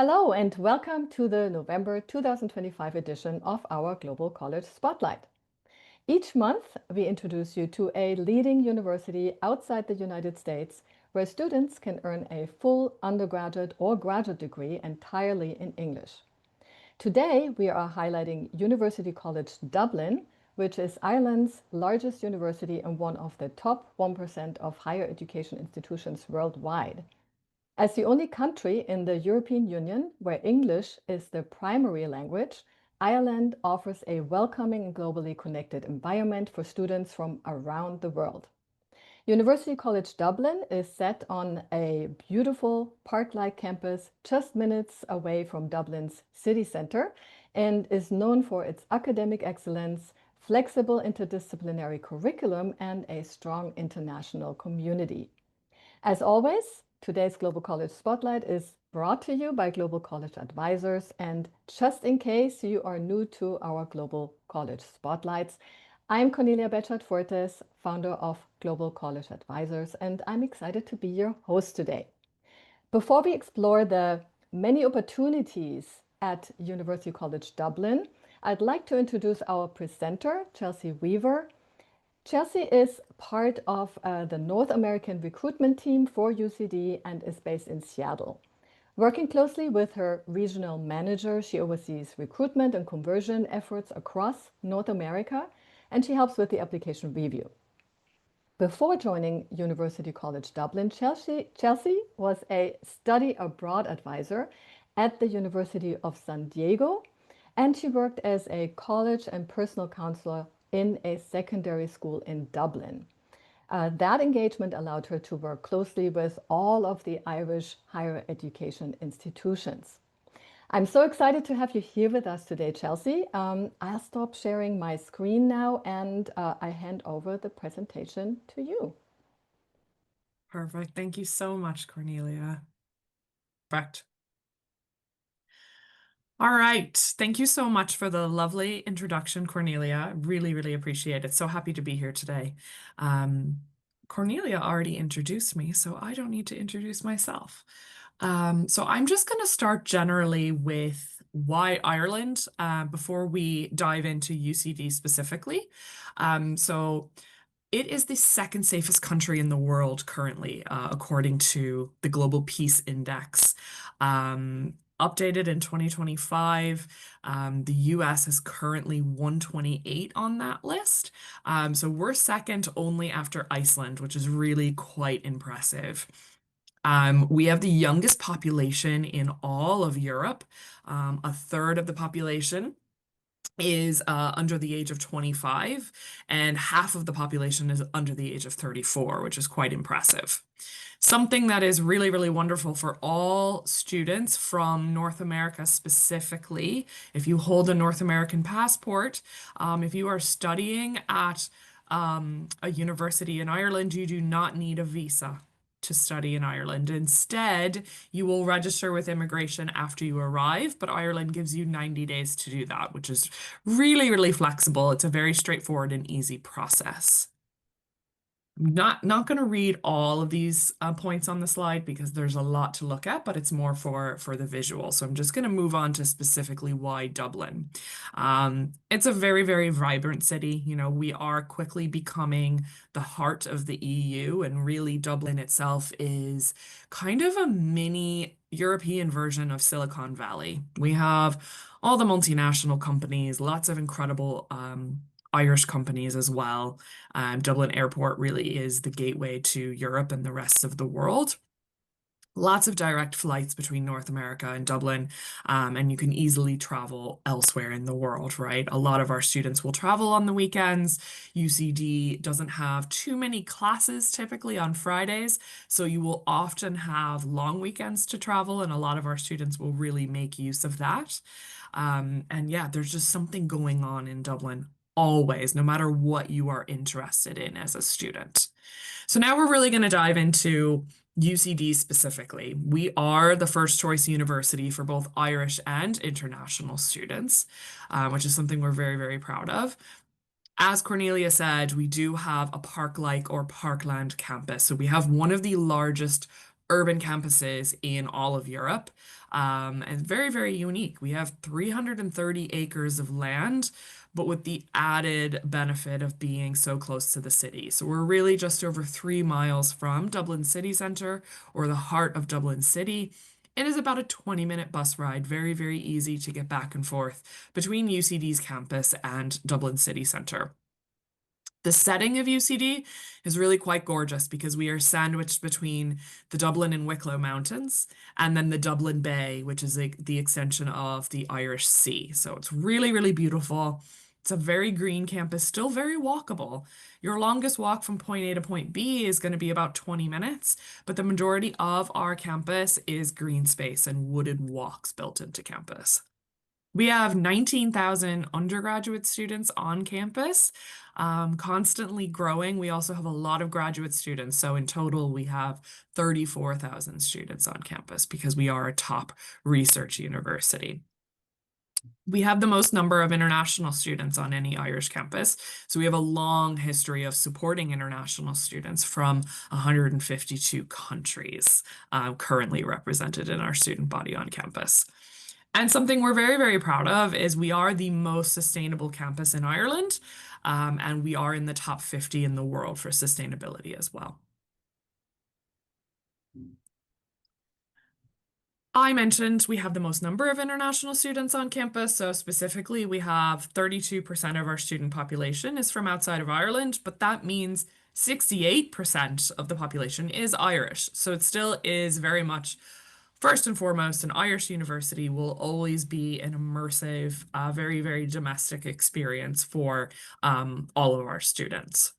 Hello and welcome to the November 2025 edition of our Global College Spotlight. Each month, we introduce you to a leading university outside the United States where students can earn a full undergraduate or graduate degree entirely in English. Today, we are highlighting University College Dublin, which is Ireland's largest university and one of the top 1% of higher education institutions worldwide. As the only country in the European Union where English is the primary language, Ireland offers a welcoming and globally connected environment for students from around the world. University College Dublin is set on a beautiful park-like campus just minutes away from Dublin's city centre and is known for its academic excellence, flexible interdisciplinary curriculum, and a strong international community. As always, today's Global College Spotlight is brought to you by Global College Advisors. And just in case you are new to our Global College Spotlights, I'm Cornelia Betschart-Fortes, founder of Global College Advisors, and I'm excited to be your host today. Before we explore the many opportunities at University College Dublin, I'd like to introduce our presenter, Chelsea Weaver. Chelsea is part of the North American recruitment team for UCD and is based in Seattle. Working closely with her regional manager, she oversees recruitment and conversion efforts across North America, and she helps with the application review. Before joining University College Dublin, Chelsea was a study abroad advisor at the University of San Diego, and she worked as a college and personal counselor in a secondary school in Dublin. That engagement allowed her to work closely with all of the Irish higher education institutions. I'm so excited to have you here with us today, Chelsea. I'll stop sharing my screen now and I hand over the presentation to you. Perfect. Thank you so much, Cornelia. Correct. All right. Thank you so much for the lovely introduction, Cornelia. Really, really appreciate it. So happy to be here today. Cornelia already introduced me, so I don't need to introduce myself. So I'm just going to start generally with why Ireland before we dive into UCD specifically. So it is the second safest country in the world currently, according to the Global Peace Index. Updated in 2025, the US is currently 128 on that list. So we're second only after Iceland, which is really quite impressive. We have the youngest population in all of Europe. A third of the population is under the age of 25, and half of the population is under the age of 34, which is quite impressive. Something that is really, really wonderful for all students from North America specifically, if you hold a North American passport, if you are studying at a university in Ireland, you do not need a visa to study in Ireland. Instead, you will register with immigration after you arrive, but Ireland gives you 90 days to do that, which is really, really flexible. It's a very straightforward and easy process. I'm not going to read all of these points on the slide because there's a lot to look at, but it's more for the visual. So I'm just going to move on to specifically why Dublin. It's a very, very vibrant city. You know, we are quickly becoming the heart of the EU, and really Dublin itself is kind of a mini European version of Silicon Valley. We have all the multinational companies, lots of incredible Irish companies as well. Dublin Airport really is the gateway to Europe and the rest of the world. Lots of direct flights between North America and Dublin, and you can easily travel elsewhere in the world, right? A lot of our students will travel on the weekends. UCD doesn't have too many classes typically on Fridays, so you will often have long weekends to travel, and a lot of our students will really make use of that. And yeah, there's just something going on in Dublin always, no matter what you are interested in as a student. So now we're really going to dive into UCD specifically. We are the first choice university for both Irish and international students, which is something we're very, very proud of. As Cornelia said, we do have a park-like or parkland campus. So we have one of the largest urban campuses in all of Europe. And very, very unique. We have 330 acres of land, but with the added benefit of being so close to the city. So we're really just over 3 miles from Dublin city centre, or the heart of Dublin city. It is about a 20-minute bus ride, very, very easy to get back and forth between UCD's campus and Dublin city centre. The setting of UCD is really quite gorgeous because we are sandwiched between the Dublin and Wicklow Mountains and then the Dublin Bay, which is the extension of the Irish Sea. So it's really, really beautiful. It's a very green campus, still very walkable. Your longest walk from point A to point B is going to be about 20 minutes, but the majority of our campus is green space and wooded walks built into campus. We have 19,000 undergraduate students on campus, constantly growing. We also have a lot of graduate students. So in total, we have 34,000 students on campus because we are a top research university. We have the most number of international students on any Irish campus. So we have a long history of supporting international students from 152 countries currently represented in our student body on campus. And something we're very, very proud of is we are the most sustainable campus in Ireland, and we are in the top 50 in the world for sustainability as well. I mentioned we have the most number of international students on campus, so specifically we have 32% of our student population is from outside of Ireland, but that means 68% of the population is Irish. So it still is very much first and foremost, an Irish university will always be an immersive, very, very domestic experience for all of our students.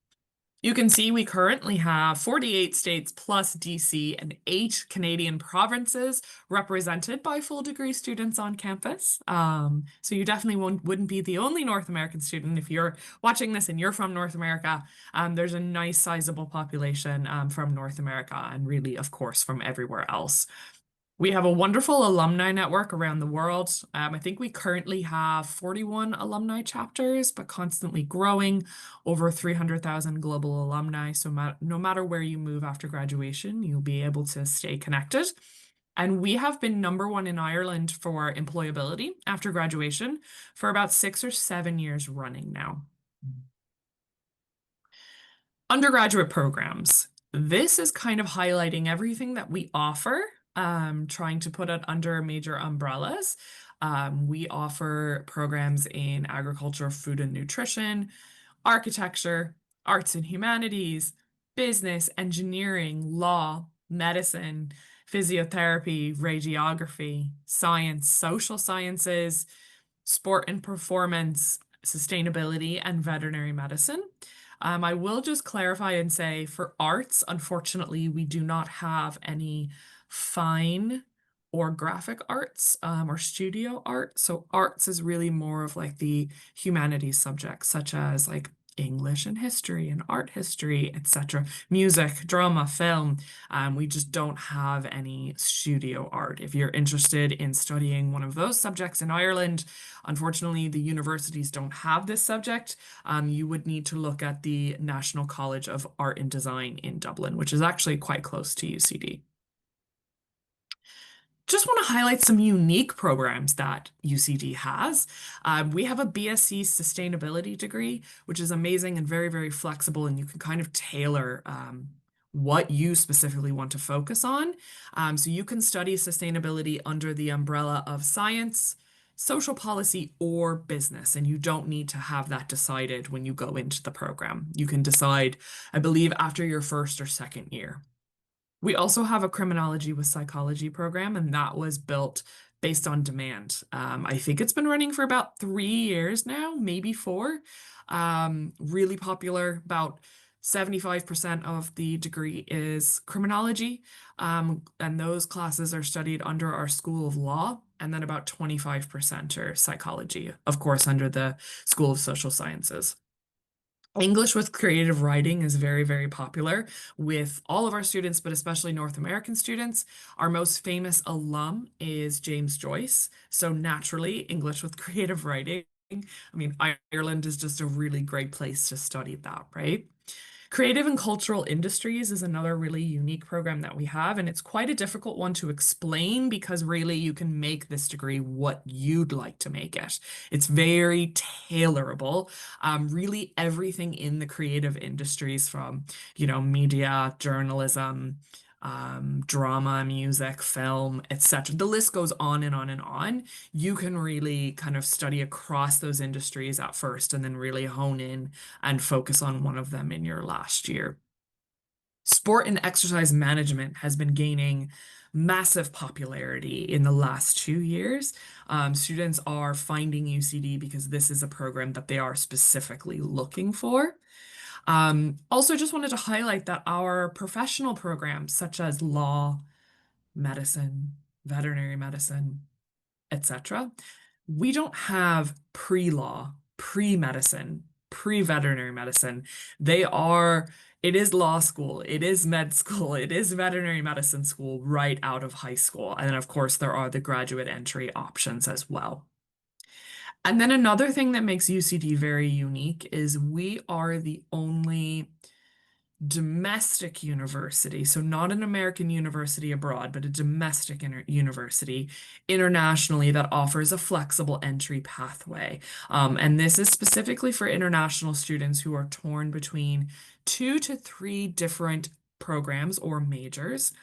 You can see we currently have 48 states plus DC and 8 Canadian provinces represented by full degree students on campus. So you definitely wouldn't be the only North American student. If you're watching this and you're from North America, there's a nice sizable population from North America and really, of course, from everywhere else. We have a wonderful alumni network around the world. I think we currently have 41 alumni chapters, but constantly growing, over 300,000 global alumni. So no matter where you move after graduation, you'll be able to stay connected. And we have been #1 in Ireland for employability after graduation for about 6 or 7 years running now. Undergraduate programs. This is kind of highlighting everything that we offer, trying to put it under major umbrellas. We offer programs in agriculture, food and nutrition, architecture, arts and humanities, business, engineering, law, medicine, physiotherapy, radiography, science, social sciences, sport and performance, sustainability, and veterinary medicine. I will just clarify and say for arts, unfortunately, we do not have any fine or graphic arts or studio art. So arts is really more of like the humanities subjects, such as like English and history and art history, etc. Music, drama, film. We just don't have any studio art. If you're interested in studying one of those subjects in Ireland, unfortunately, the universities don't have this subject. You would need to look at the National College of Art and Design in Dublin, which is actually quite close to UCD. Just want to highlight some unique programs that UCD has. We have a BSc sustainability degree, which is amazing and very, very flexible, and you can kind of tailor what you specifically want to focus on. So you can study sustainability under the umbrella of science, social policy, or business, and you don't need to have that decided when you go into the program. You can decide, I believe, after your first or second year. We also have a criminology with psychology program, and that was built based on demand. I think it's been running for about 3 years now, maybe 4. Really popular. About 75% of the degree is criminology, and those classes are studied under our School of Law, and then about 25% are psychology, of course, under the School of Social Sciences. English with creative writing is very, very popular with all of our students, but especially North American students. Our most famous alum is James Joyce. So naturally, English with creative writing. I mean, Ireland is just a really great place to study that, right? Creative and cultural industries is another really unique program that we have, and it's quite a difficult one to explain because really you can make this degree what you'd like to make it. It's very tailorable. Really everything in the creative industries from, media, journalism, drama, music, film, etc. The list goes on and on and on. You can really kind of study across those industries at first and then really hone in and focus on one of them in your last year. Sport and exercise management has been gaining massive popularity in the last 2 years. Students are finding UCD because this is a program that they are specifically looking for. Also, just wanted to highlight that our professional programs, such as law, medicine, veterinary medicine, etc., we don't have pre-law, pre-medicine, pre-veterinary medicine. It is law school, it is med school, it is veterinary medicine school right out of high school. And then, of course, there are the graduate entry options as well. And then another thing that makes UCD very unique is we are the only domestic university, so not an American university abroad, but a domestic university internationally that offers a flexible entry pathway. And this is specifically for international students who are torn between 2 to 3 different programs or majors,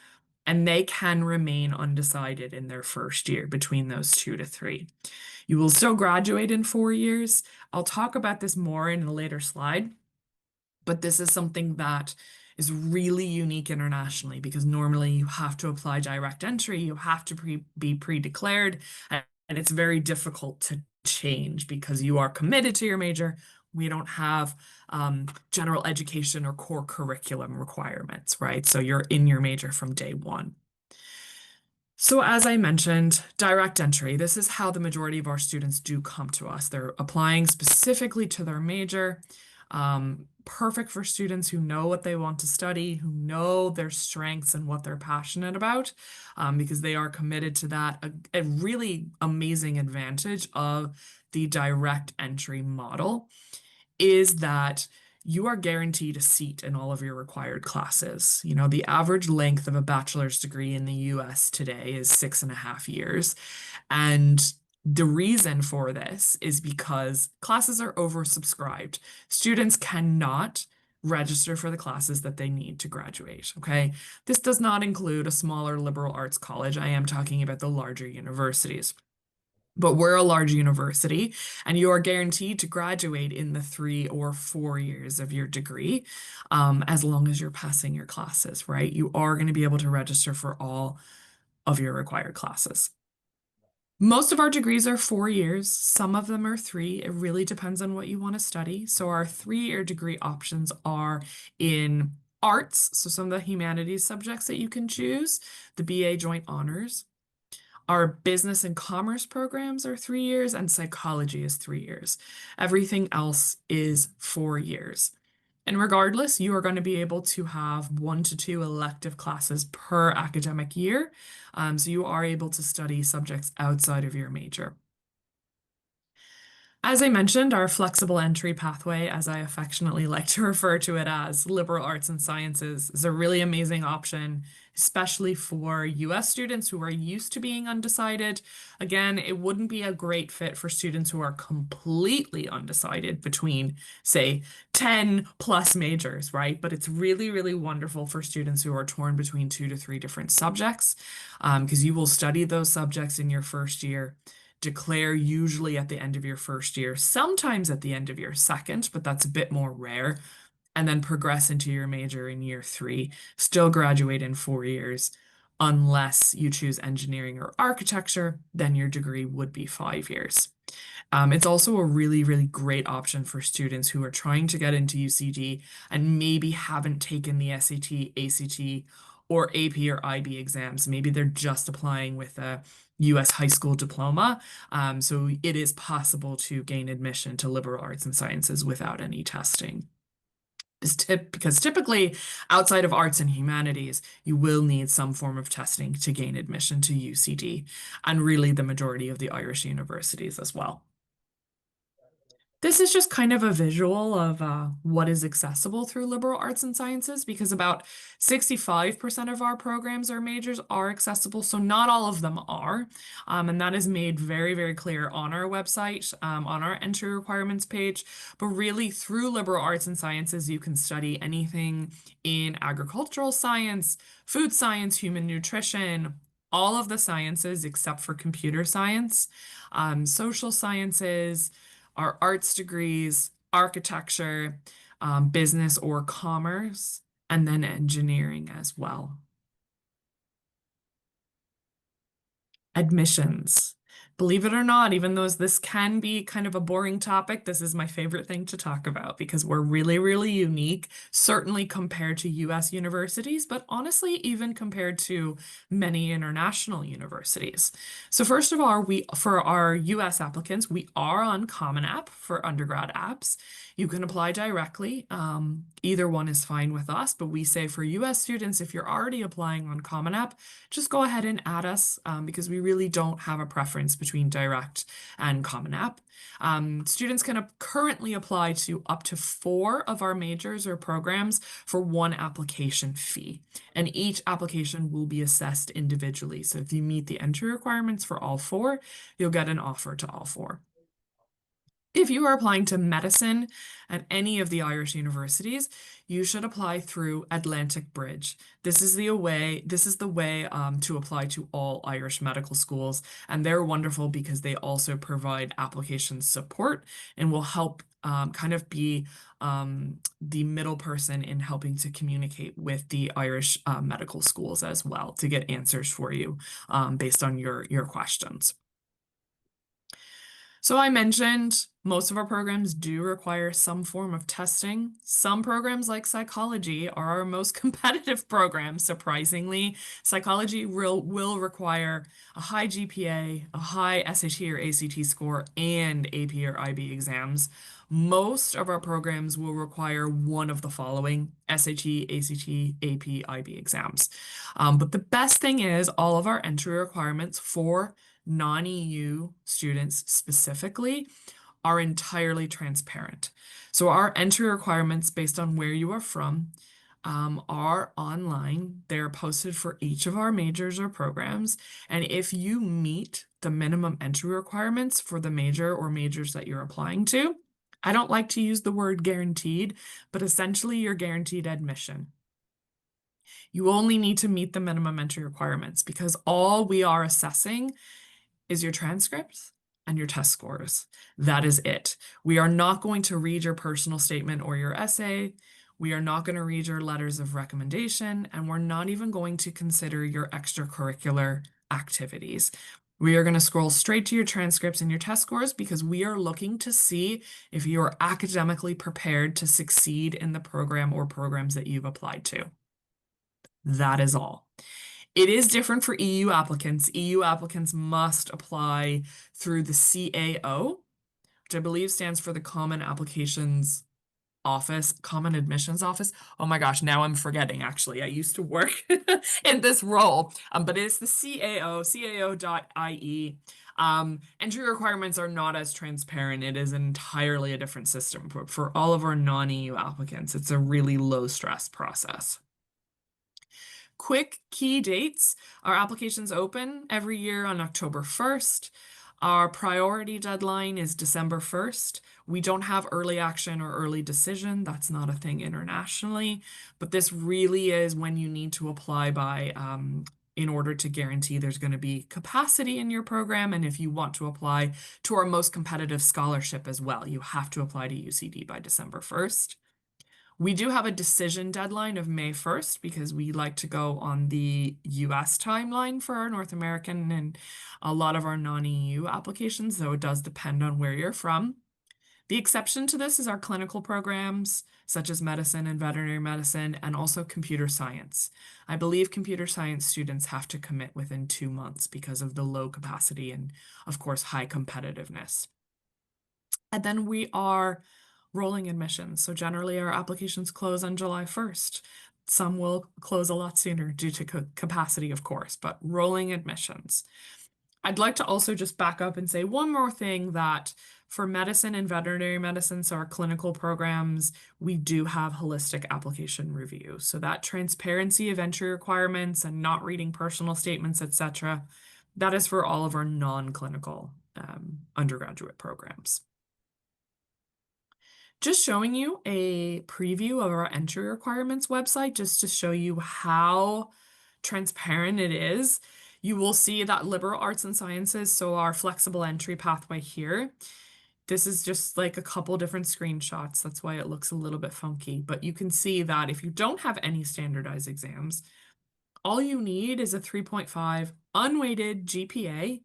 and they can remain undecided in their first year between those 2 to 3. You will still graduate in 4 years. I'll talk about this more in a later slide. But this is something that is really unique internationally because normally you have to apply direct entry, you have to be pre-declared, and it's very difficult to change because you are committed to your major. We don't have general education or core curriculum requirements, right? So you're in your major from day one. So as I mentioned, direct entry, this is how the majority of our students do come to us. They're applying specifically to their major. Perfect for students who know what they want to study, who know their strengths and what they're passionate about, because they are committed to that. A really amazing advantage of the direct entry model is that you are guaranteed a seat in all of your required classes. The average length of a bachelor's degree in the US today is 6.5 years. And the reason for this is because classes are oversubscribed. Students cannot register for the classes that they need to graduate, okay? This does not include a smaller liberal arts college. I am talking about the larger universities. But we're a large university, and you are guaranteed to graduate in the 3 or 4 years of your degree, as long as you're passing your classes, right? You are going to be able to register for all of your required classes. Most of our degrees are 4 years. Some of them are 3. It really depends on what you want to study. So our 3-year degree options are in arts, so some of the humanities subjects that you can choose, the BA Joint Honors. Our business and commerce programs are 3 years, and psychology is 3 years. Everything else is 4 years. And regardless, you are going to be able to have 1 to 2 elective classes per academic year. So you are able to study subjects outside of your major. As I mentioned, our flexible entry pathway, as I affectionately like to refer to it as liberal arts and sciences, is a really amazing option, especially for US students who are used to being undecided. Again, it wouldn't be a great fit for students who are completely undecided between, say, 10 plus majors, right? But it's really, really wonderful for students who are torn between 2 to 3 different subjects, because you will study those subjects in your first year, declare usually at the end of your first year, sometimes at the end of your second, but that's a bit more rare, and then progress into your major in year 3, still graduate in 4 years. Unless you choose engineering or architecture, then your degree would be 5 years. It's also a really, really great option for students who are trying to get into UCD and maybe haven't taken the SAT, ACT, or AP or IB exams. Maybe they're just applying with a US high school diploma. So it is possible to gain admission to liberal arts and sciences without any testing. Because typically, outside of arts and humanities, you will need some form of testing to gain admission to UCD, and really the majority of the Irish universities as well. This is just kind of a visual of what is accessible through liberal arts and sciences because about 65% of our programs or majors are accessible, so not all of them are. And that is made very, very clear on our website, on our entry requirements page. But really, through liberal arts and sciences, you can study anything in agricultural science, food science, human nutrition, all of the sciences except for computer science, social sciences, our arts degrees, architecture, business or commerce, and then engineering as well. Admissions. Believe it or not, even though this can be kind of a boring topic, this is my favorite thing to talk about because we're really, really unique, certainly compared to US universities, but honestly, even compared to many international universities. So first of all, for our US applicants, we are on Common App for undergrad apps. You can apply directly. Either one is fine with us, but we say for US students, if you're already applying on Common App, just go ahead and add us because we really don't have a preference between direct and Common App. Students can currently apply to up to 4 of our majors or programs for 1 application fee, and each application will be assessed individually. So if you meet the entry requirements for all 4, you'll get an offer to all 4. If you are applying to medicine at any of the Irish universities, you should apply through Atlantic Bridge. This is the way to apply to all Irish medical schools, and they're wonderful because they also provide application support and will help kind of be the middle person in helping to communicate with the Irish medical schools as well to get answers for you based on your questions. So I mentioned most of our programs do require some form of testing. Some programs like psychology are our most competitive programs, surprisingly. Psychology will require a high GPA, a high SAT or ACT score, and AP or IB exams. Most of our programs will require one of the following: SAT, ACT, AP, IB exams. But the best thing is all of our entry requirements for non-EU students specifically are entirely transparent. So our entry requirements based on where you are from are online. They're posted for each of our majors or programs. And if you meet the minimum entry requirements for the major or majors that you're applying to, I don't like to use the word guaranteed, but essentially you're guaranteed admission. You only need to meet the minimum entry requirements because all we are assessing is your transcripts and your test scores. That is it. We are not going to read your personal statement or your essay. We are not going to read your letters of recommendation, and we're not even going to consider your extracurricular activities. We are going to scroll straight to your transcripts and your test scores because we are looking to see if you are academically prepared to succeed in the program or programs that you've applied to. That is all. It is different for EU applicants. EU applicants must apply through the CAO, which I believe stands for the Common Applications Office, Common Admissions Office. Oh my gosh, now I'm forgetting actually. I used to work in this role, but it's the CAO, cao.ie. Entry requirements are not as transparent. It is entirely a different system. For all of our non-EU applicants, it's a really low stress process. Quick key dates. Our applications open every year on October 1st. Our priority deadline is December 1st. We don't have early action or early decision. That's not a thing internationally, but this really is when you need to apply by in order to guarantee there's going to be capacity in your program. And if you want to apply to our most competitive scholarship as well, you have to apply to UCD by December 1st. We do have a decision deadline of May 1st because we like to go on the US timeline for our North American and a lot of our non-EU applications, though it does depend on where you're from. The exception to this is our clinical programs, such as medicine and veterinary medicine, and also computer science. I believe computer science students have to commit within 2 months because of the low capacity and, of course, high competitiveness. And then we are rolling admissions. So generally our applications close on July 1st. Some will close a lot sooner due to capacity, of course, but rolling admissions. I'd like to also just back up and say one more thing that For medicine and veterinary medicine, so our clinical programs, we do have holistic application review. So that transparency of entry requirements and not reading personal statements, etc., that is for all of our non-clinical undergraduate programs. Just showing you a preview of our entry requirements website just to show you how transparent it is. You will see that liberal arts and sciences, so our flexible entry pathway here. This is just like a couple different screenshots. That's why it looks a little bit funky. But you can see that if you don't have any standardized exams, all you need is a 3.5 unweighted GPA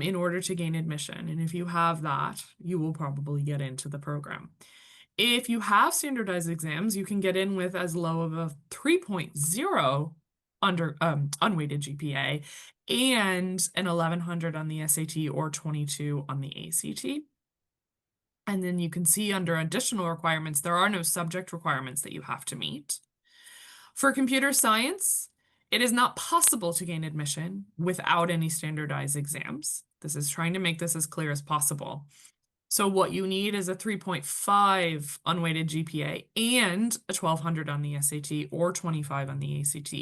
in order to gain admission. And if you have that, you will probably get into the program. If you have standardized exams, you can get in with as low of a 3.0 unweighted GPA and an 1100 on the SAT or 22 on the ACT. And then you can see under additional requirements, there are no subject requirements that you have to meet. For computer science, it is not possible to gain admission without any standardized exams. This is trying to make this as clear as possible. So what you need is a 3.5 unweighted GPA and a 1200 on the SAT or 25 on the ACT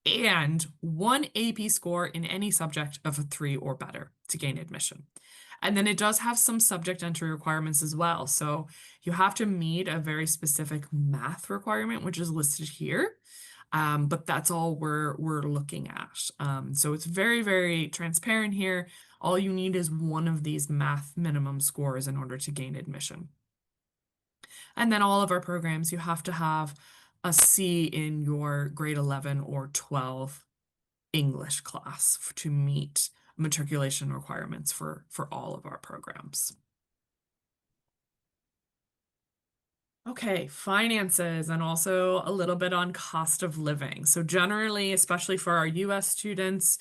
and one AP score in any subject of a 3 or better to gain admission. And then it does have some subject entry requirements as well. So you have to meet a very specific math requirement, which is listed here. But that's all we're looking at. So it's very, very transparent here. All you need is one of these math minimum scores in order to gain admission. And then all of our programs, you have to have a C in your grade 11 or 12 English class to meet matriculation requirements for all of our programs. Okay, finances and also a little bit on cost of living. So generally, especially for our US students,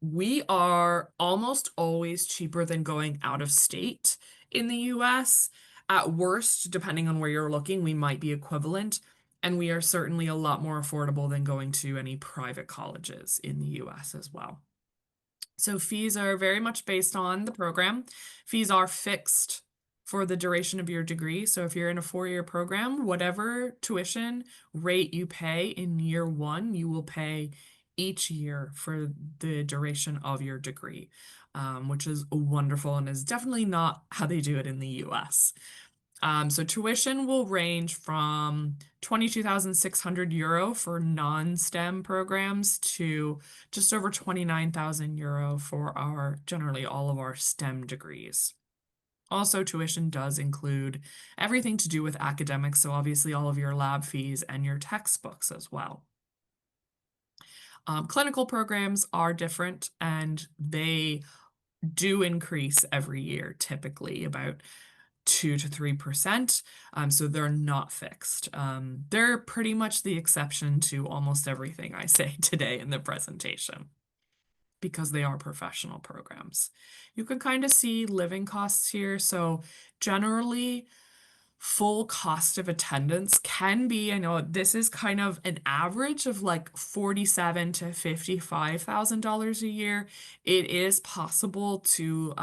we are almost always cheaper than going out of state in the US. At worst, depending on where you're looking, we might be equivalent. And we are certainly a lot more affordable than going to any private colleges in the US as well. So fees are very much based on the program. Fees are fixed for the duration of your degree. So if you're in a 4-year program, whatever tuition rate you pay in year 1, you will pay each year for the duration of your degree, which is wonderful and is definitely not how they do it in the US. So tuition will range from 22,600 euro for non-STEM programs to just over 29,000 euro for our generally all of our STEM degrees. Also, tuition does include everything to do with academics, so obviously all of your lab fees and your textbooks as well. Clinical programs are different and they do increase every year, typically about 2 to 3%. So they're not fixed. They're pretty much the exception to almost everything I say today in the presentation because they are professional programs. You can kind of see living costs here. So generally, full cost of attendance can be, I know this is kind of an average of like $47,000 to $55,000 a year. It is possible to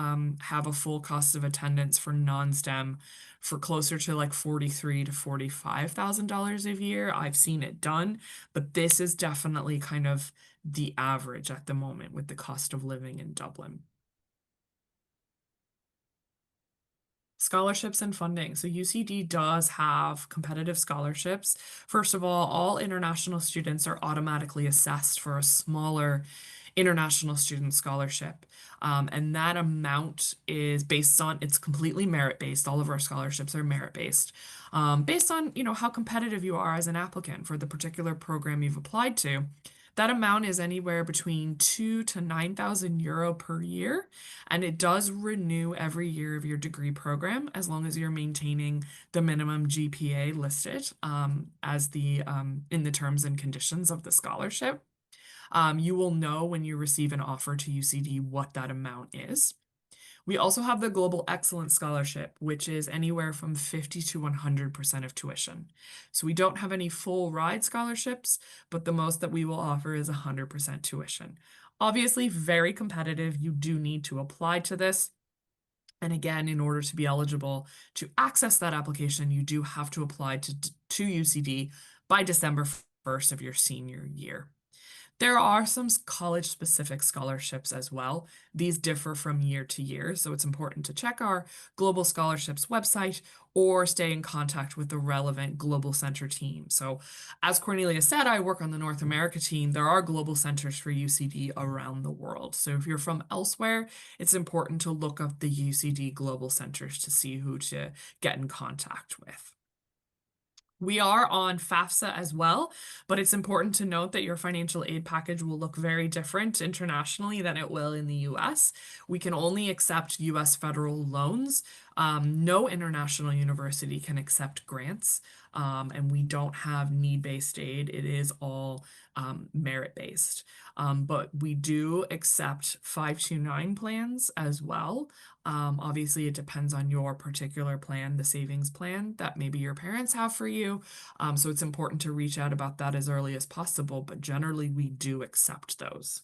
have a full cost of attendance for non-STEM for closer to like $43,000 to $45,000 a year. I've seen it done, but this is definitely kind of the average at the moment with the cost of living in Dublin. Scholarships and funding. So UCD does have competitive scholarships. First of all international students are automatically assessed for a smaller international student scholarship. And that amount is based on, it's completely merit-based. All of our scholarships are merit-based. Based on, how competitive you are as an applicant for the particular program you've applied to. That amount is anywhere between 2,000 to 9,000 euro per year, and it does renew every year of your degree program as long as you're maintaining the minimum GPA listed as in the terms and conditions of the scholarship. You will know when you receive an offer to UCD what that amount is. We also have the Global Excellence Scholarship, which is anywhere from 50 to 100% of tuition. So we don't have any full ride scholarships, but the most that we will offer is 100% tuition. Obviously, very competitive. You do need to apply to this. And again, in order to be eligible to access that application, you do have to apply to UCD by December 1st of your senior year. There are some college-specific scholarships as well. These differ from year to year, so it's important to check our Global Scholarships website or stay in contact with the relevant Global Center team. So, as Cornelia said, I work on the North America team. There are global centers for UCD around the world. So, if you're from elsewhere, it's important to look up the UCD global centers to see who to get in contact with. We are on FAFSA as well, but it's important to note that your financial aid package will look very different internationally than it will in the US. We can only accept US federal loans. No international university can accept grants, and we don't have need-based aid. It is all merit-based. But we do accept 529 plans as well. Obviously, it depends on your particular plan, the savings plan that maybe your parents have for you. So it's important to reach out about that as early as possible, but generally we do accept those.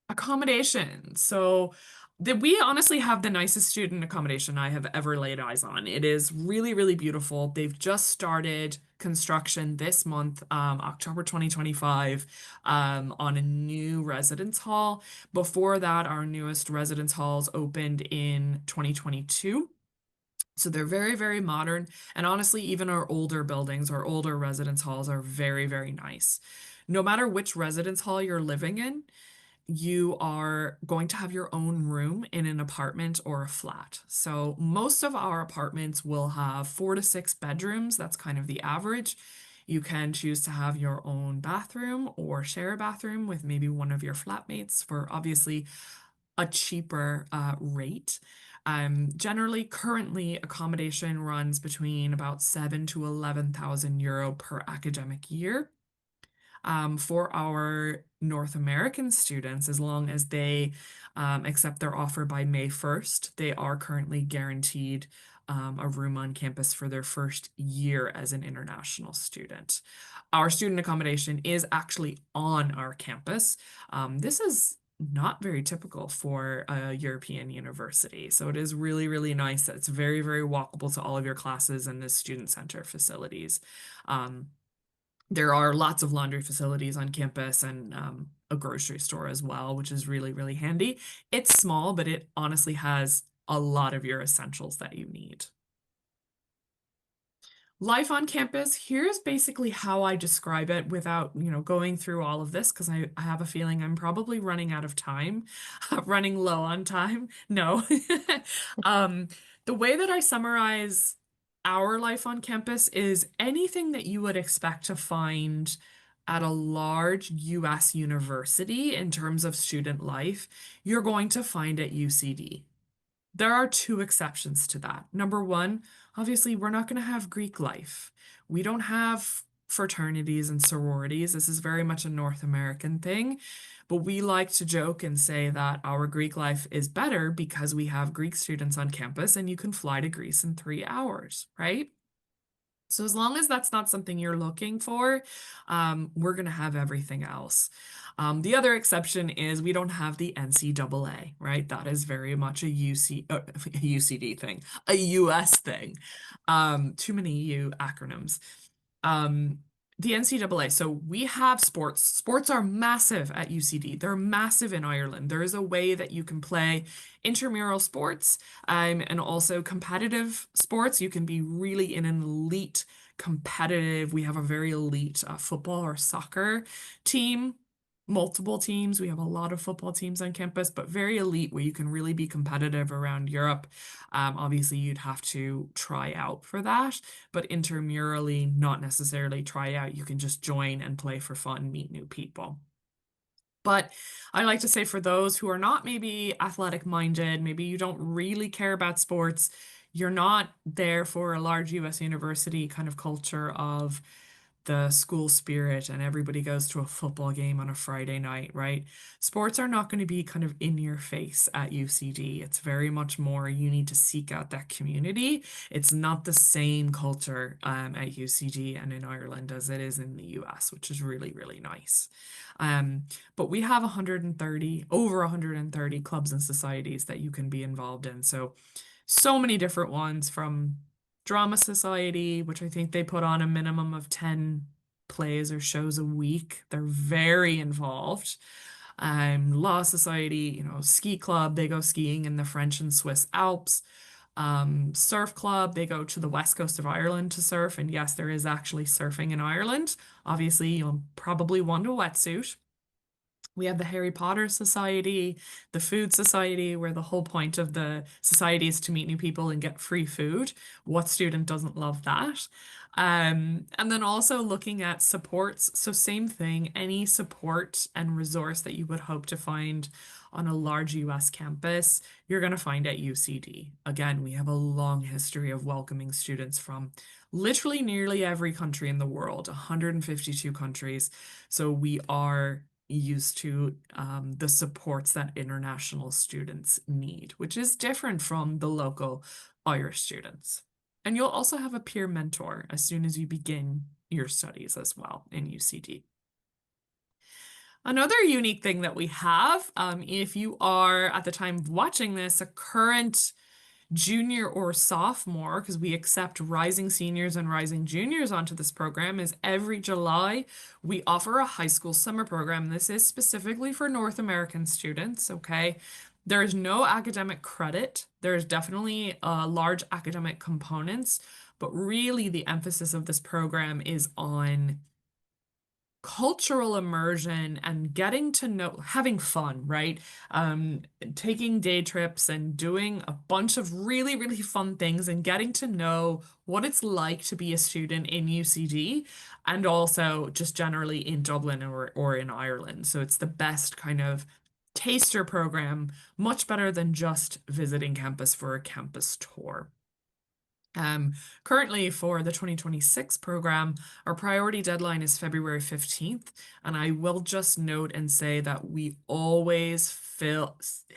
Accommodation. So that we honestly have the nicest student accommodation I have ever laid eyes on. It is really, really beautiful. They've just started construction this month, October 2025, on a new residence hall. Before that, our newest residence halls opened in 2022. So they're very, very modern. And honestly, even our older buildings, our older residence halls are very, very nice. No matter which residence hall you're living in, you are going to have your own room in an apartment or a flat. So most of our apartments will have 4 to 6 bedrooms. That's kind of the average. You can choose to have your own bathroom or share a bathroom with maybe one of your flatmates for obviously a cheaper rate. Generally, currently, accommodation runs between about 7 to 11,000 euro per academic year. For our North American students, as long as they accept their offer by May 1st, they are currently guaranteed a room on campus for their first year as an international student. Our student accommodation is actually on our campus. This is not very typical for a European university. So it is really, really nice that it's very, very walkable to all of your classes and the student center facilities. Um, there are lots of laundry facilities on campus and a grocery store as well, which is really, really handy. It's small, but it honestly has a lot of your essentials that you need. Life on campus, here's basically how I describe it without, going through all of this, because I have a feeling I'm probably running out of time, running low on time. No. Um, the way that I summarize our life on campus is anything that you would expect to find at a large US university in terms of student life, you're going to find at UCD. There are two exceptions to that. Number one, obviously, we're not going to have Greek life. We don't have fraternities and sororities. This is very much a North American thing. But we like to joke and say that our Greek life is better because we have Greek students on campus and you can fly to Greece in 3 hours, right? So as long as that's not something you're looking for, we're going to have everything else. The other exception is we don't have the NCAA, right? That is very much a UCD thing, a US thing. Too many EU acronyms. Um, the NCAA. So we have sports. Sports are massive at UCD. They're massive in Ireland. There is a way that you can play intramural sports, and also competitive sports. You can be really in an elite competitive. We have a very elite football or soccer team. Multiple teams. We have a lot of football teams on campus, but very elite where you can really be competitive around Europe. Obviously, you'd have to try out for that, but intramurally, not necessarily try out. You can just join and play for fun, meet new people. But I like to say for those who are not maybe athletic minded, maybe you don't really care about sports, you're not there for a large US university kind of culture of the school spirit and everybody goes to a football game on a Friday night, right? Sports are not going to be kind of in your face at UCD. It's very much more you need to seek out that community. It's not the same culture at UCD and in Ireland as it is in the US, which is really, really nice. Um, but we have 130, over 130 clubs and societies that you can be involved in. So many different ones from drama society, which I think they put on a minimum of 10 plays or shows a week. They're very involved. Law society, ski club, they go skiing in the French and Swiss Alps. Surf club, they go to the west coast of Ireland to surf. And yes, there is actually surfing in Ireland. Obviously, you'll probably want a wetsuit. We have the Harry Potter Society, the Food Society, where the whole point of the society is to meet new people and get free food. What student doesn't love that? And then also looking at supports. So same thing, any support and resource that you would hope to find on a large US campus, you're going to find at UCD. Again, we have a long history of welcoming students from literally nearly every country in the world, 152 countries. So we are used to the supports that international students need, which is different from the local Irish students. And you'll also have a peer mentor as soon as you begin your studies as well in UCD. Another unique thing that we have, if you are at the time of watching this, a current junior or sophomore, because we accept rising seniors and rising juniors onto this program, is every July we offer a high school summer program. This is specifically for North American students, okay? There is no academic credit. There's definitely large academic components, but really the emphasis of this program is on cultural immersion and getting to know, having fun, right? Um, Taking day trips and doing a bunch of really, really fun things and getting to know what it's like to be a student in UCD and also just generally in Dublin or in Ireland. So it's the best kind of taster program, much better than just visiting campus for a campus tour. Currently for the 2026 program, our priority deadline is February 15th. And I will just note and say that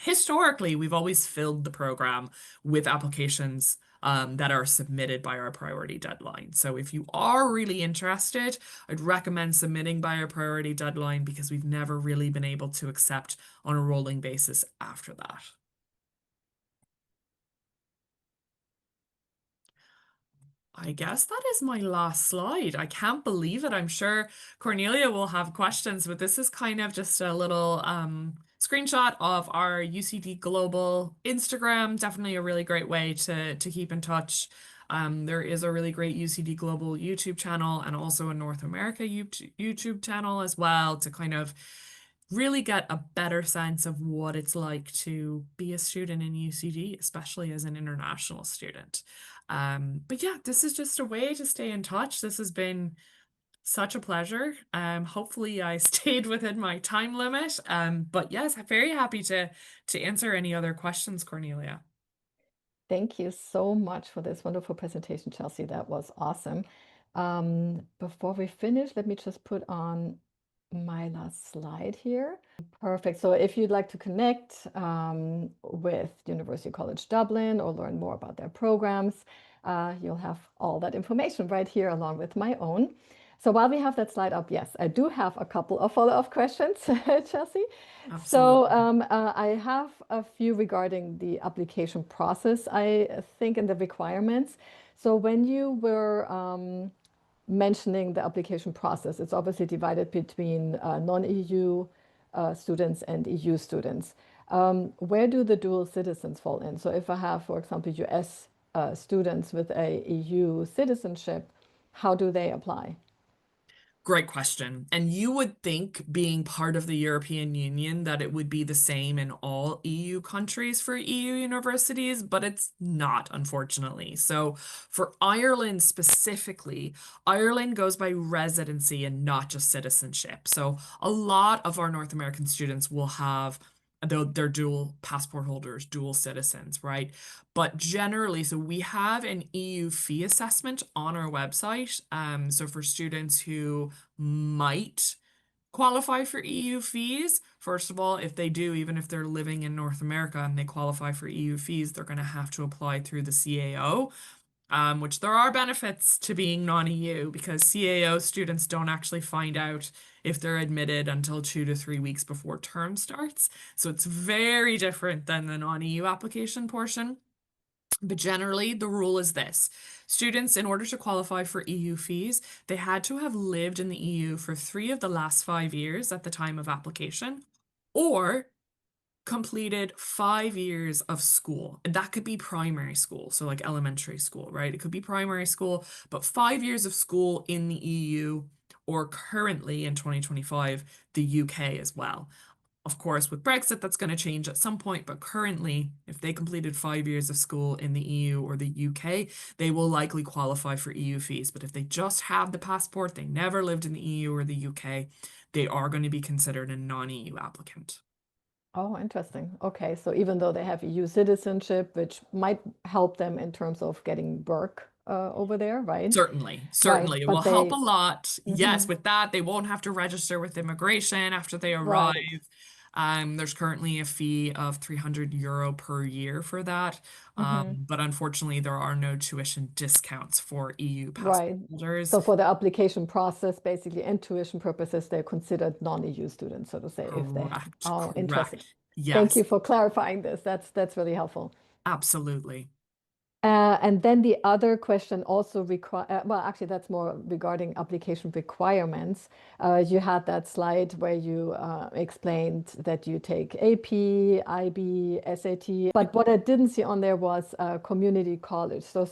historically, we've always filled the program with applications that are submitted by our priority deadline. So if you are really interested, I'd recommend submitting by our priority deadline because we've never really been able to accept on a rolling basis after that. I guess that is my last slide. I can't believe it. I'm sure Cornelia will have questions, but this is kind of just a little screenshot of our UCD Global Instagram. Definitely a really great way to keep in touch. There is a really great UCD Global YouTube channel and also a North America YouTube channel as well to kind of really get a better sense of what it's like to be a student in UCD, especially as an international student. But yeah, this is just a way to stay in touch. This has been such a pleasure. Hopefully I stayed within my time limit. But yes, I'm very happy to answer any other questions, Cornelia. Thank you so much for this wonderful presentation, Chelsea. That was awesome. Before we finish, let me just put on my last slide here. Perfect. So if you'd like to connect with University College Dublin or learn more about their programs, you'll have all that information right here along with my own. So while we have that slide up, yes, I do have a couple of follow-up questions, Chelsea. So Absolutely. I have a few regarding the application process, I think, and the requirements. So when you were mentioning the application process, it's obviously divided between non-EU students and EU students. Where do the dual citizens fall in? So if I have, for example, US students with a EU citizenship, how do they apply? Great question. And you would think, being part of the European Union, that it would be the same in all EU countries for EU universities, but it's not, unfortunately. So for Ireland specifically, Ireland goes by residency and not just citizenship. So a lot of our North American students will have though they're dual passport holders, dual citizens, right? But generally, so we have an EU fee assessment on our website. So for students who might qualify for EU fees, first of all, if they do, even if they're living in North America and they qualify for EU fees, they're going to have to apply through the CAO, which there are benefits to being non-EU because CAO students don't actually find out if they're admitted until 2 to 3 weeks before term starts. So it's very different than the non-EU application portion. But generally, the rule is this. Students, in order to qualify for EU fees, they had to have lived in the EU for 3 of the last 5 years at the time of application, or completed 5 years of school. And that could be primary school, so like elementary school, right? It could be primary school, but 5 years of school in the EU, or currently in 2025, the UK as well. Of course, with Brexit, that's going to change at some point, but currently, if they completed 5 years of school in the EU or the UK, they will likely qualify for EU fees. But if they just have the passport, they never lived in the EU or the UK, they are going to be considered a non-EU applicant. Oh, interesting. Okay, so even though they have EU citizenship, which might help them in terms of getting work over there, right? Certainly, Right, certainly. It will but help a they, lot. Yes, mhm, with that, they won't have to register with immigration after they arrive. right. There's currently a fee of €300 per year for that. Hmm. But unfortunately, there are no tuition discounts for EU passport Right. holders. So for the application process, basically, and tuition purposes, they're considered non-EU students, so to say, if they have. Correct, Oh, interesting. correct. Thank Yes, you for clarifying this. That's really helpful. absolutely. And then the other question also require, well, actually, that's more regarding application requirements. You had that slide where you explained that you take AP, IB, SAT, but what I didn't see on there was community college. So,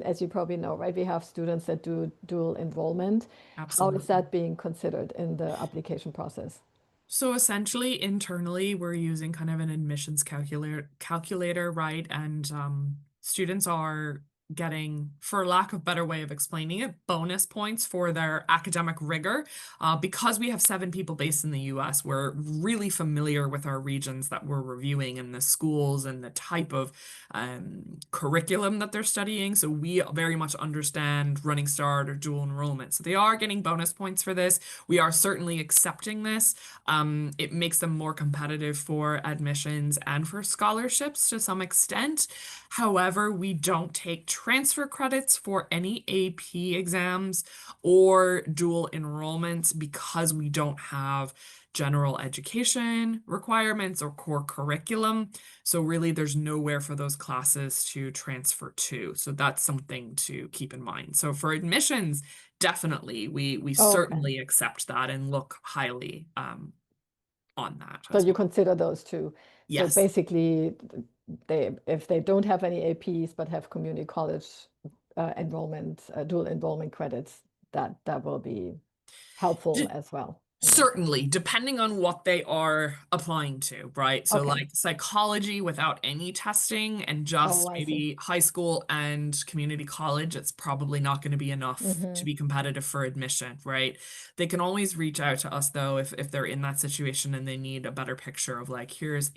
as you probably know, right, we have students that do dual enrollment. How is Absolutely. that being considered in the application process? So essentially, internally, we're using kind of an admissions calculator, right? And students are getting, for lack of better way of explaining it, bonus points for their academic rigor. Because we have 7 people based in the US, we're really familiar with our regions that we're reviewing and the schools and the type of curriculum that they're studying. So we very much understand Running Start or dual enrollment. So they are getting bonus points for this. We are certainly accepting this. It makes them more competitive for admissions and for scholarships to some extent. However, we don't take transfer credits for any AP exams or dual enrollments because we don't have general education requirements or core curriculum. So really, there's nowhere for those classes to transfer to. So that's something to keep in mind. So for admissions, definitely, we Okay. certainly accept that and look highly on that So as you well. consider those two. So Yes. basically, they if they don't have any APs but have community college enrollment, dual enrollment credits, that will be helpful as well in that case. Certainly, depending on what they are applying to, right? So, Okay. like psychology without any testing and Oh, just I see. maybe high school and community college, it's probably not going to be enough to Hmm. be competitive for admission, right? They can always reach out to us though if they're in that situation and they need a better picture of like, here's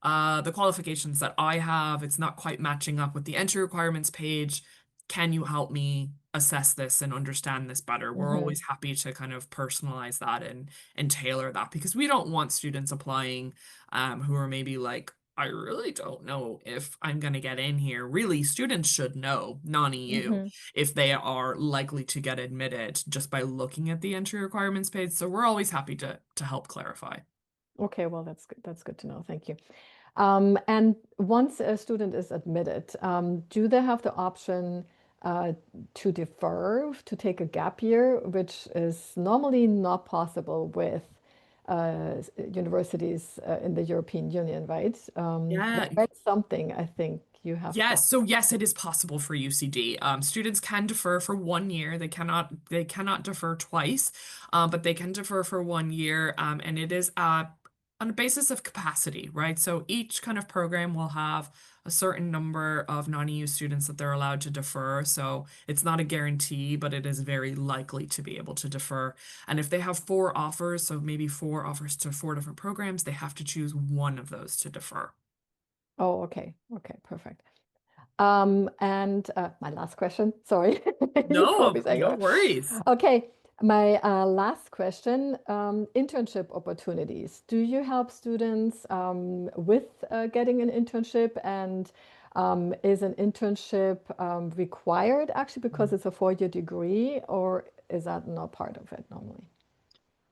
the qualifications that I have. It's not quite matching up with the entry requirements page. Can you help me assess this and understand this better? We're Hmm. always happy to kind of personalize that and tailor that because we don't want students applying who are maybe like, I really don't know if I'm going to get in here. Really, students should know, non-EU, Hmm. if they are likely to get admitted just by looking at the entry requirements page. So we're always happy to help clarify. Okay, well, that's good. That's good to know. Thank you. And once a student is admitted, do they have the option uh, to defer, to take a gap year, which is normally not possible with universities in the European Union, right? I Yeah, read something, I think you have that. yes, so yes, it is possible for UCD. Students can defer for 1 year. They cannot defer twice, but they can defer for 1 year, and it is on a basis of capacity, right? So each kind of program will have a certain number of non-EU students that they're allowed to defer. So it's not a guarantee, but it is very likely to be able to defer. And if they have four offers, so maybe four offers to four different programs, they have to choose one of those to defer. Oh, okay. Okay, perfect. And my last question, sorry, you caught me No, saying, no "Oh." worries. Okay, my last question, internship opportunities. Do you help students with getting an internship? And is an internship required actually because it's a four-year degree, or is that not part of it normally?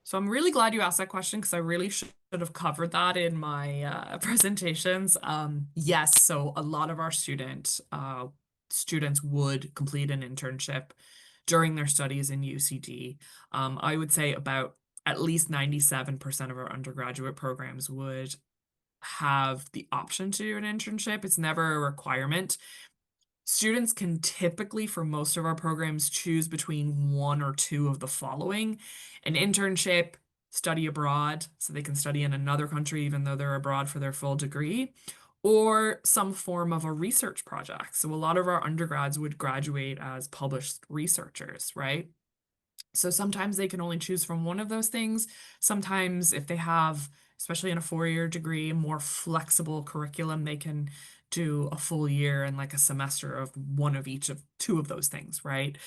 So I'm really glad you asked that question because I really should have covered that in my presentations. Yes, so a lot of our students would complete an internship during their studies in UCD. I would say about at least 97% of our undergraduate programs would have the option to do an internship. It's never a requirement. Students can typically, for most of our programs, choose between one or two of the following: an internship, study abroad, so they can study in another country even though they're abroad for their full degree, or some form of a research project. So a lot of our undergrads would graduate as published researchers, right? So sometimes they can only choose from one of those things. Sometimes, if they have, especially in a four-year degree, a more flexible curriculum, they can do a full year and like a semester of one of each of two of those things, right?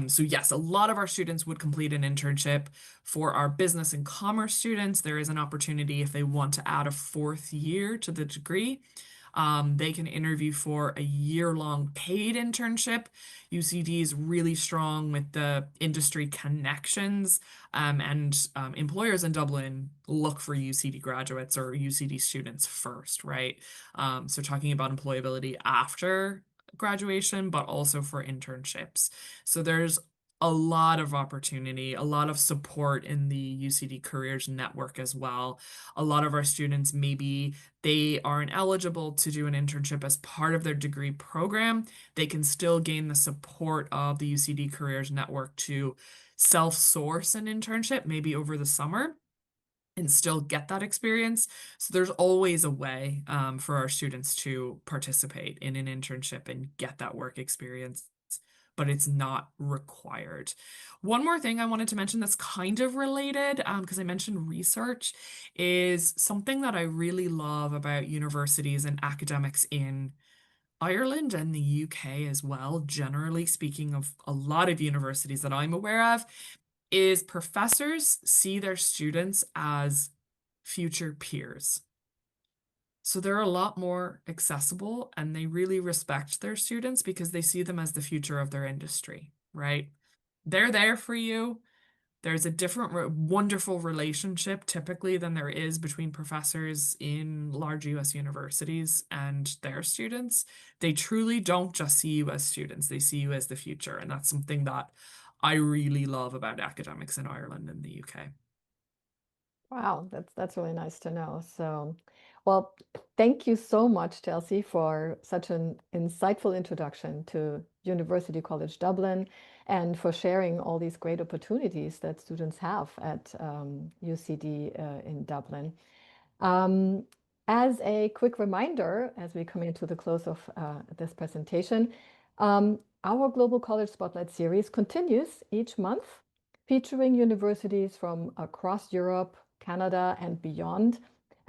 So yes, a lot of our students would complete an internship. For our business and commerce students, there is an opportunity if they want to add a fourth year to the degree. They can interview for a year-long paid internship. UCD is really strong with the industry connections, and employers in Dublin look for UCD graduates or UCD students first, right? So talking about employability after graduation, but also for internships. So there's a lot of opportunity, a lot of support in the UCD Careers Network as well. A lot of our students, maybe they aren't eligible to do an internship as part of their degree program, they can still gain the support of the UCD Careers Network to self-source an internship, maybe over the summer, and still get that experience. So there's always a way for our students to participate in an internship and get that work experience, but it's not required. One more thing I wanted to mention that's kind of related, because I mentioned research, is something that I really love about universities and academics in Ireland and the UK as well, generally speaking of a lot of universities that I'm aware of, is professors see their students as future peers. So they're a lot more accessible and they really respect their students because they see them as the future of their industry, right? They're there for you. There's a different, wonderful relationship typically than there is between professors in large US universities and their students. They truly don't just see you as students, they see you as the future. And that's something that I really love about academics in Ireland and the UK. Wow, that's really nice to know. So, well, thank you so much, Chelsea, for such an insightful introduction to University College Dublin and for sharing all these great opportunities that students have at UCD in Dublin. Um, as a quick reminder, as we come into the close of this presentation, our Global College Spotlight series continues each month, featuring universities from across Europe, Canada, and beyond.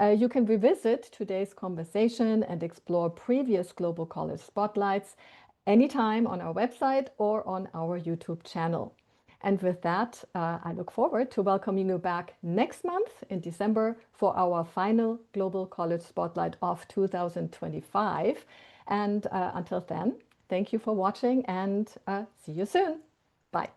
You can revisit today's conversation and explore previous Global College Spotlights anytime on our website or on our YouTube channel. And with that, I look forward to welcoming you back next month in December for our final Global College Spotlight of 2025. And until then, thank you for watching and see you soon. Bye.